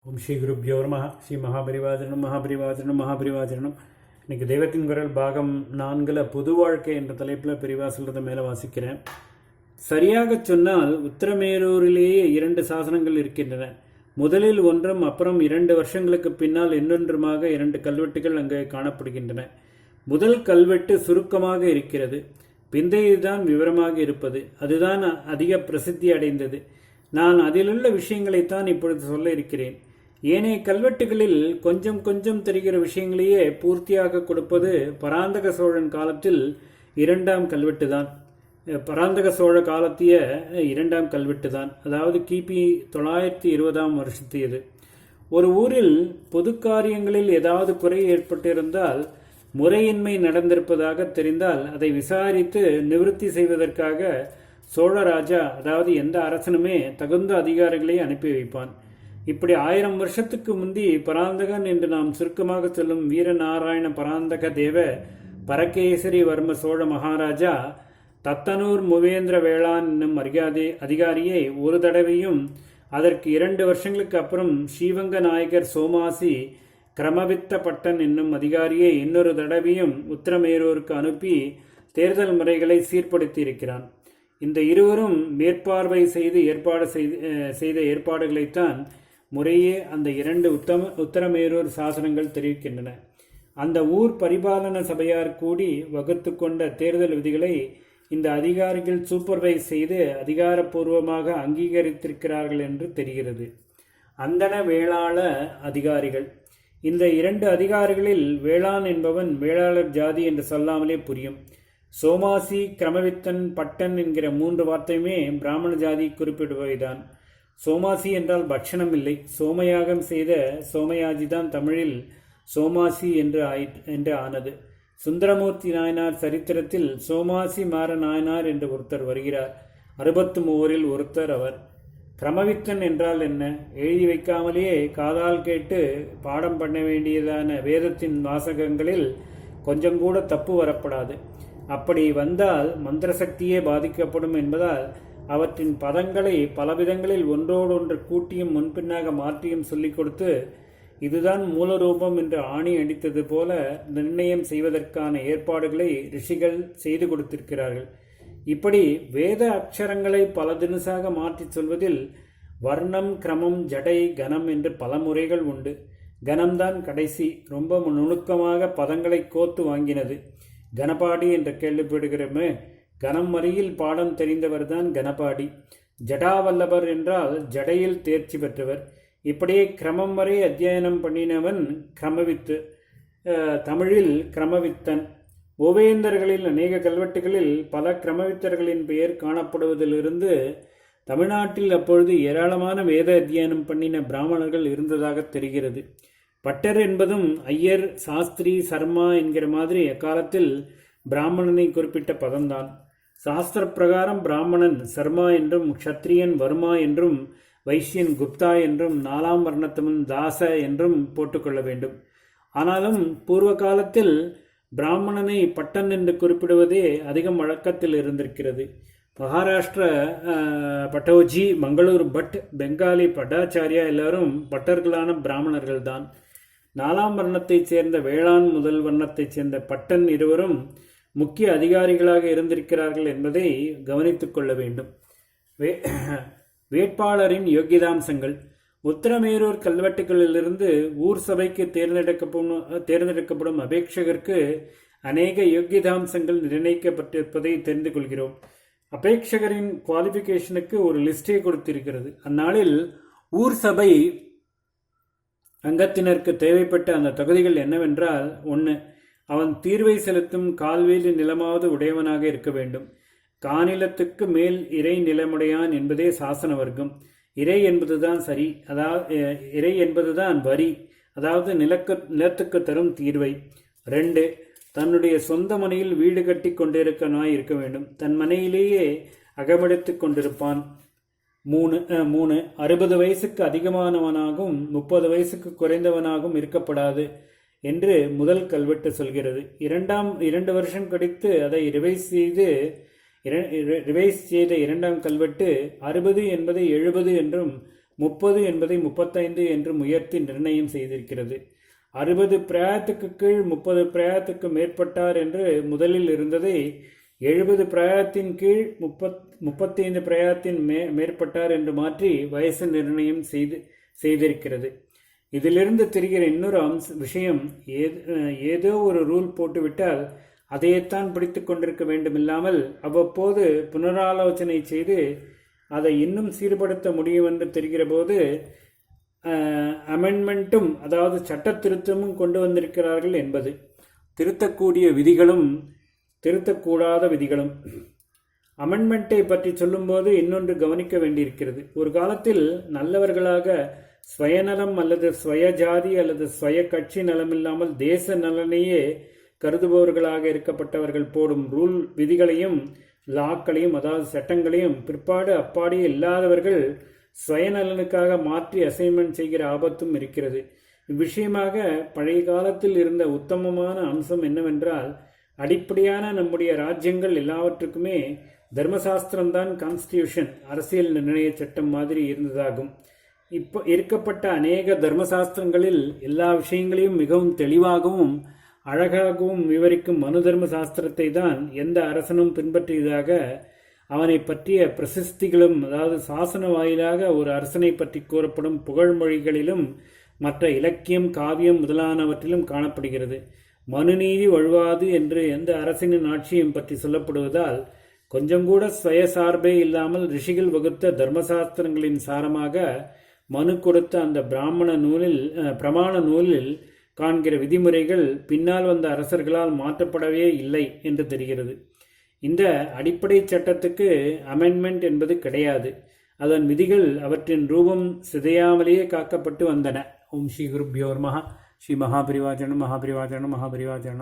ஓம் ஸ்ரீ குருப்யோ நமः. ஸ்ரீ மகாபரிவாஜனம் மகாபரிவாஜனம் மகாபரிவாஜனம். இன்னைக்கு தெய்வத்தின் குரல் பாகம் 4 புது வாழ்க்கை என்ற தலைப்பில் பெரிவா சொல்கிறத மேலே வாசிக்கிறேன். சரியாக சொன்னால் உத்தரமேரூரிலேயே 2 சாசனங்கள் இருக்கின்றன. முதலில் ஒன்றும் அப்புறம் 2 வருஷங்களுக்கு பின்னால் இன்னொன்றுமாக 2 கல்வெட்டுகள் அங்கே காணப்படுகின்றன. முதல் கல்வெட்டு சுருக்கமாக இருக்கிறது, பிந்தையதுதான் விவரமாக இருப்பது. அதுதான் அதிக பிரசித்தி அடைந்தது. நான் அதிலுள்ள விஷயங்களைத்தான் இப்பொழுது சொல்ல இருக்கிறேன். ஏனைய கல்வெட்டுகளில் கொஞ்சம் கொஞ்சம் தெரிகிற விஷயங்களையே பூர்த்தியாக கொடுப்பது பராந்தக சோழன் காலத்தில் 2ஆம் கல்வெட்டு தான். பராந்தக சோழ காலத்திய 2ஆம் கல்வெட்டு தான், அதாவது கிபி 920ஆம் வருஷத்தியது. ஒரு ஊரில் பொது காரியங்களில் ஏதாவது குறை ஏற்பட்டிருந்தால், முறையின்மை நடந்திருப்பதாக தெரிந்தால் அதை விசாரித்து நிவர்த்தி செய்வதற்காக சோழராஜா, அதாவது எந்த அரசனுமே தகுந்த அதிகாரிகளை அனுப்பி வைப்பான். இப்படி 1000 வருஷத்துக்கு முந்தி பராந்தகன் என்று நாம் சுருக்கமாக சொல்லும் வீரநாராயண பராந்தக தேவ பரகேசரி வர்ம சோழ மகாராஜா தத்தனூர் மூவேந்திர வேளாண் என்னும் அதிகாரியை ஒரு தடவையும், அதற்கு 2 வருஷங்களுக்கு அப்புறம் ஸ்ரீவங்க நாயகர் சோமாசி கிரமவித்த பட்டன் என்னும் அதிகாரியை இன்னொரு தடவையும் உத்தரமேரூருக்கு அனுப்பி தேர்தல் முறைகளை சீர்படுத்தி இருக்கிறான். இந்த இருவரும் மேற்பார்வை செய்த ஏற்பாடுகளைத்தான் முறையே அந்த 2 உத்தரமேரூர் சாசனங்கள் தெரிவிக்கின்றன. அந்த ஊர் பரிபாலன சபையார் கூடி வகுத்து கொண்ட தேர்தல் விதிகளை இந்த அதிகாரிகள் சூப்பர்வைஸ் செய்து அதிகாரப்பூர்வமாக அங்கீகரித்திருக்கிறார்கள் என்று தெரிகிறது. அந்தன வேளாள அதிகாரிகள். இந்த 2 அதிகாரிகளில் வேளாண் என்பவன் வேளாளர் ஜாதி என்று சொல்லாமலே புரியும். சோமாசி, கிரமவித்தன், பட்டன் என்கிற 3 வார்த்தையுமே பிராமண ஜாதி குறிப்பிடுபவைதான். சோமாசி என்றால் பட்சணம் இல்லை. சோமயாகம் செய்த சோமயாஜிதான் தமிழில் சோமாசி என்று ஆனது. சுந்தரமூர்த்தி நாயனார் சரித்திரத்தில் சோமாசி மாற நாயனார் என்று ஒருத்தர் வருகிறார். 63 ஒருத்தர் அவர். கிரமவித்தன் என்றால் என்ன? எழுதி வைக்காமலேயே காதால் கேட்டு பாடம் பண்ண வேண்டியதான வேதத்தின் வாசகங்களில் கொஞ்சம் கூட தப்பு வரப்படாது. அப்படி வந்தால் மந்திர சக்தியே பாதிக்கப்படும் என்பதால் அவற்றின் பதங்களை பலவிதங்களில் ஒன்றோடொன்று கூட்டியும் முன்பின்னாக மாற்றியும் சொல்லிக் கொடுத்து, இதுதான் மூலரூபம் என்று ஆணி அடித்தது போல நிர்ணயம் செய்வதற்கான ஏற்பாடுகளை ரிஷிகள் செய்து கொடுத்திருக்கிறார்கள். இப்படி வேத அக்ஷரங்களை பல தினசாக மாற்றி சொல்வதில் வர்ணம், கிரமம், ஜடை, கனம் என்று பல முறைகள் உண்டு. கனம்தான் கடைசி, ரொம்ப நுணுக்கமாக பதங்களை கோத்து வாங்கினது. கனபாடி என்று கேள்விப்படுகிறோமே, கனம் வரியில் பாடம் தெரிந்தவர்தான் கனபாடி. ஜடாவல்லபர் என்றால் ஜடையில் தேர்ச்சி பெற்றவர். இப்படியே கிரமம் வரை அத்தியனம் பண்ணினவன் கிரமவித்து, தமிழில் கிரமவித்தன். ஓவேந்தர்களில் அநேக கல்வெட்டுகளில் பல கிரமவித்தர்களின் பெயர் காணப்படுவதிலிருந்து தமிழ்நாட்டில் அப்பொழுது ஏராளமான வேத அத்தியனம் பண்ணின பிராமணர்கள் இருந்ததாக தெரிகிறது. பட்டர் என்பதும் ஐயர், சாஸ்திரி, சர்மா என்கிற மாதிரி அக்காலத்தில் பிராமணனை குறிப்பிட்ட பதம்தான். சாஸ்திர பிரகாரம் பிராமணன் சர்மா என்றும், க்ஷத்ரியன் வர்மா என்றும், வைசியன் குப்தா என்றும், 4ஆம் வர்ணத்தவன் தாச என்றும் போட்டுக்கொள்ள வேண்டும். ஆனாலும் பூர்வ காலத்தில் பிராமணனை பட்டன் என்று குறிப்பிடுவதே அதிகம் வழக்கத்தில் இருந்திருக்கிறது. மகாராஷ்டிர பட்டோஜி, மங்களூர் பட், பெங்காலி பட்டாச்சாரியா எல்லாரும் பட்டர்களான பிராமணர்கள் தான். 4ஆம் வர்ணத்தைச் சேர்ந்த வேளாண் முதல் வர்ணத்தைச் சேர்ந்த பட்டன் இருவரும் முக்கிய அதிகாரிகளாக இருந்திருக்கிறார்கள் என்பதை கவனித்துக் கொள்ள வேண்டும். வேட்பாளரின் யோகியதாம்சங்கள். உத்தரமேரூர் கல்வெட்டுகளிலிருந்து ஊர் சபைக்கு தேர்ந்தெடுக்கப்படும் அபேட்சகருக்கு அநேக யோகியதாம்சங்கள் நிர்ணயிக்கப்பட்டிருப்பதை தெரிந்து கொள்கிறோம். அபேட்சகரின் குவாலிஃபிகேஷனுக்கு ஒரு லிஸ்டே கொடுத்திருக்கிறது. அந்நாளில் ஊர் சபை அங்கத்தினருக்கு தேவைப்பட்ட அந்த தகுதிகள் என்னவென்றால், 1. அவன் தீர்வை செலுத்தும் கால்வேலி நிலமாவது உடையவனாக இருக்க வேண்டும். காநிலத்துக்கு மேல் இறை நிலமுடையான் என்பதே சாசன வர்க்கம். இறை என்பதுதான் சரி, அதாவது இறை என்பதுதான் வரி, அதாவது நிலத்துக்கு தரும் தீர்வை. 2. தன்னுடைய சொந்த மனையில் வீடு கட்டி கொண்டிருக்கனாய் இருக்க வேண்டும். தன் மனையிலேயே அகமெடுத்து கொண்டிருப்பான். 3. 60 வயசுக்கு அதிகமானவனாகவும் 30 வயசுக்கு குறைந்தவனாகவும் இருக்கப்படாது என்று முதல் கல்வெட்டு சொல்கிறது. 2 வருஷம் கழித்து அதை ரிவைஸ் செய்த 2ஆம் கல்வெட்டு 60 என்பதை 70 என்றும் 30 என்பதை 35 என்று உயர்த்தி நிர்ணயம் செய்திருக்கிறது. 60 பிரயாத்துக்கு கீழ் 30 பிரயாத்துக்கு மேற்பட்டார் என்று முதலில் இருந்ததை 70 பிரயாத்தின் கீழ் 35 பிரயாத்தின் மேற்பட்டார் என்று மாற்றி வயசு நிர்ணயம் செய்திருக்கிறது. இதிலிருந்து தெரிகிற இன்னொரு விஷயம், ஏதோ ஒரு ரூல் போட்டுவிட்டால் அதையத்தான் பிடித்து கொண்டிருக்க வேண்டுமில்லாமல் அவ்வப்போது புனராலோசனை செய்து அதை இன்னும் சீர்படுத்த முடியும் என்று தெரிகிற போது அமெண்ட்மெண்ட்டும், அதாவது சட்ட திருத்தமும் கொண்டு வந்திருக்கிறார்கள் என்பது. திருத்தக்கூடிய விதிகளும் திருத்தக்கூடாத விதிகளும். அமெண்ட்மெண்ட்டை பற்றி சொல்லும்போது இன்னொன்று கவனிக்க வேண்டியிருக்கிறது. ஒரு காலத்தில் நல்லவர்களாக ஸ்வயநலம் அல்லது ஸ்வயஜாதி அல்லது ஸ்வய கட்சி நலமில்லாமல் தேச நலனையே கருதுபவர்களாக இருக்கப்பட்டவர்கள் போடும் ரூல் விதிகளையும் லாக்களையும், அதாவது சட்டங்களையும் பிற்பாடு அப்பாடி இல்லாதவர்கள் சுயநலனுக்காக மாற்றி அசைன்மெண்ட் செய்கிற ஆபத்தும் இருக்கிறது. இவ்விஷயமாக பழைய காலத்தில் இருந்த உத்தமமான அம்சம் என்னவென்றால், அடிப்படையான நம்முடைய ராஜ்யங்கள் எல்லாவற்றுக்குமே தர்மசாஸ்திரம்தான் கான்ஸ்டியூஷன், அரசியல் நிர்ணய சட்டம் மாதிரி இருந்ததாகும். இப்போ இருக்கப்பட்ட அநேக தர்மசாஸ்திரங்களில் எல்லா விஷயங்களையும் மிகவும் தெளிவாகவும் அழகாகவும் விவரிக்கும் மனு தர்ம சாஸ்திரத்தை தான் எந்த அரசனும் பின்பற்றியதாக அவனை பற்றிய பிரசித்திகளும், அதாவது சாசன வாயிலாக ஒரு அரசனை பற்றி கூறப்படும் புகழ்மொழிகளிலும் மற்ற இலக்கியம், காவியம் முதலானவற்றிலும் காணப்படுகிறது. மனுநீதி வழுவாது என்று எந்த அரசனின் ஆட்சியும் பற்றி சொல்லப்படுவதால் கொஞ்சம் கூட சுயசார்பே இல்லாமல் ரிஷிகள் வகுத்த தர்மசாஸ்திரங்களின் சாரமாக மனு கொடுத்த அந்த பிரமாண நூலில் காண்கிற விதிமுறைகள் பின்னால் வந்த அரசர்களால் மாற்றப்படவே இல்லை என்று தெரிகிறது. இந்த அடிப்படை சட்டத்துக்கு அமெண்ட்மெண்ட் என்பது கிடையாது. அதன் விதிகள் அவற்றின் ரூபம் சிதையாமலேயே காக்கப்பட்டு வந்தன. ஓம் ஸ்ரீ குருப்யோ நமஹ. ஸ்ரீ மகாபரிவாஜனம் மகாபரிவாஜனம் மகாபரிவாஜனம்.